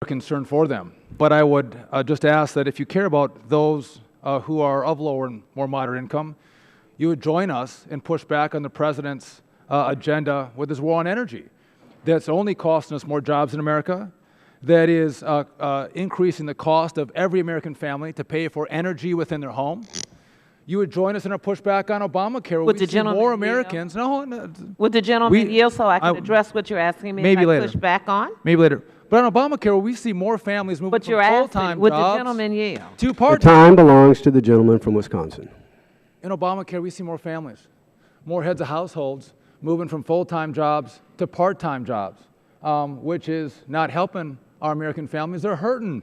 concern for them. But I would just ask that if you care about those who are of lower and more moderate income, you would join us and push back on the president's agenda with his war on energy. That's only costing us more jobs in America, that is increasing the cost of every American family to pay for energy within their home. You would join us in our pushback on Obamacare. Would the gentleman more Americans? No, would the gentleman yield so I can address what you're asking me? Maybe and I later. Push back on. Maybe later. But on Obamacare, we see more families moving from full-time jobs. Would the gentleman yield? To part-time. The time belongs to the gentleman from Wisconsin. In Obamacare, we see more families, more heads of households moving from full-time jobs to part-time jobs, which is not helping our American families. They're hurting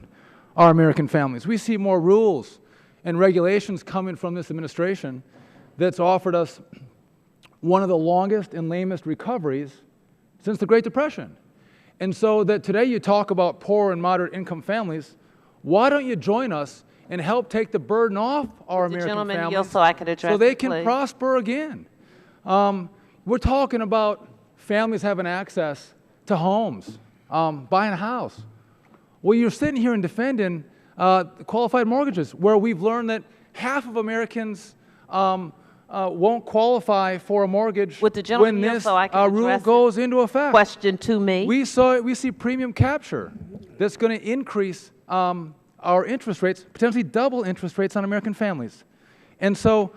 our American families. We see more rules and regulations coming from this administration that's offered us one of the longest and lamest recoveries since the Great Depression. And so that today you talk about poor and moderate income families, why don't you join us and help take the burden off our American families so I could address so they can prosper again? We're talking about families having access to homes, buying a house. Well, you're sitting here and defending qualified mortgages, where we've learned that half of Americans won't qualify for a mortgage when this rule goes into effect. Question to me. We see premium capture that's going to increase our interest rates, potentially double interest rates on American families. And so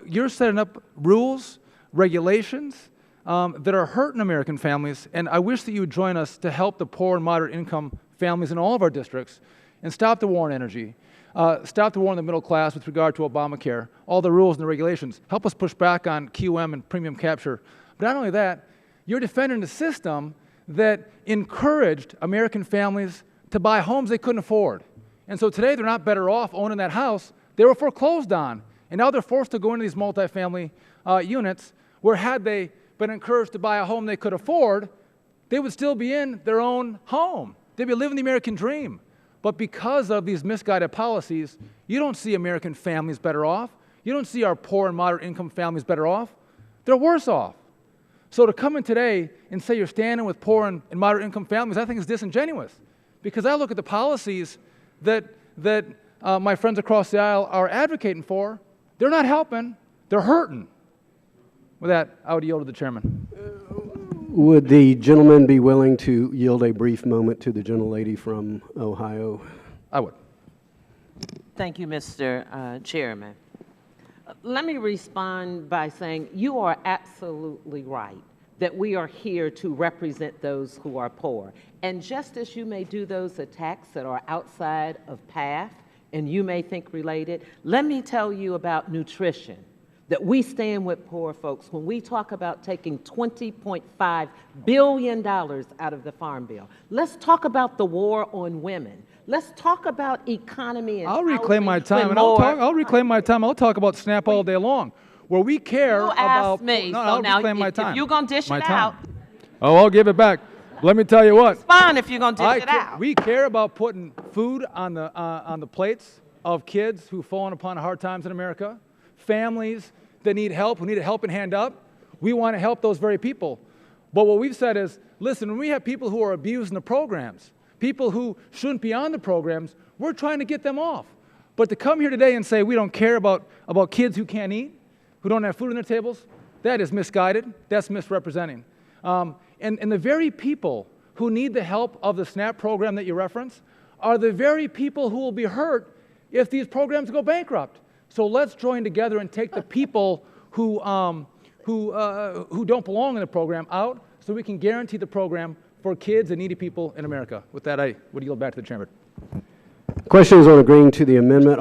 you're setting up rules, regulations that are hurting American families, and I wish that you would join us to help the poor and moderate income families in all of our districts and stop the war on energy, stop the war on the middle class with regard to Obamacare, all the rules and the regulations. Help us push back on QM and premium capture. But not only that, you're defending a system that encouraged American families to buy homes they couldn't afford. And so today they're not better off owning that house. They were foreclosed on. And now they're forced to go into these multifamily units where had they been encouraged to buy a home they could afford, they would still be in their own home. They'd be living the American dream. But because of these misguided policies, you don't see American families better off. You don't see our poor and moderate income families better off. They're worse off. So to come in today and say you're standing with poor and moderate income families, I think is disingenuous. Because I look at the policies that my friends across the aisle are advocating for. They're not helping. They're hurting. With that, I would yield to the chairman. Would the gentleman be willing to yield a brief moment to the gentlelady from Ohio? I would. Thank you, Mr. Chairman. Let me respond by saying you are absolutely right that we are here to represent those who are poor. And just as you may do those attacks that are outside of path and you may think related, let me tell you about nutrition, that we stand with poor folks when we talk about taking $20.5 billion out of the Farm Bill. Let's talk about the war on women. Let's talk about economy and I'll reclaim my time, and I'll reclaim my time. I'll talk about SNAP all day long. Where we care about... me, no, so I'll now reclaim my time. If you're going to dish it out... Oh, I'll give it back. Let me tell you what. It's fine if you're going to dish it out. We care about putting food on the plates of kids who've fallen upon hard times in America, families that need help, who need a helping hand up. We want to help those very people. But what we've said is, listen, when we have people who are abusing the programs, people who shouldn't be on the programs, we're trying to get them off. But to come here today and say we don't care about kids who can't eat, who don't have food on their tables, that is misguided. That's misrepresenting. And the very people who need the help of the SNAP program that you reference are the very people who will be hurt if these programs go bankrupt. So let's join together and take the people who don't belong in the program out so we can guarantee the program for kids and needy people in America. With that, I would yield back to the chairman. Questions on agreeing to the amendment.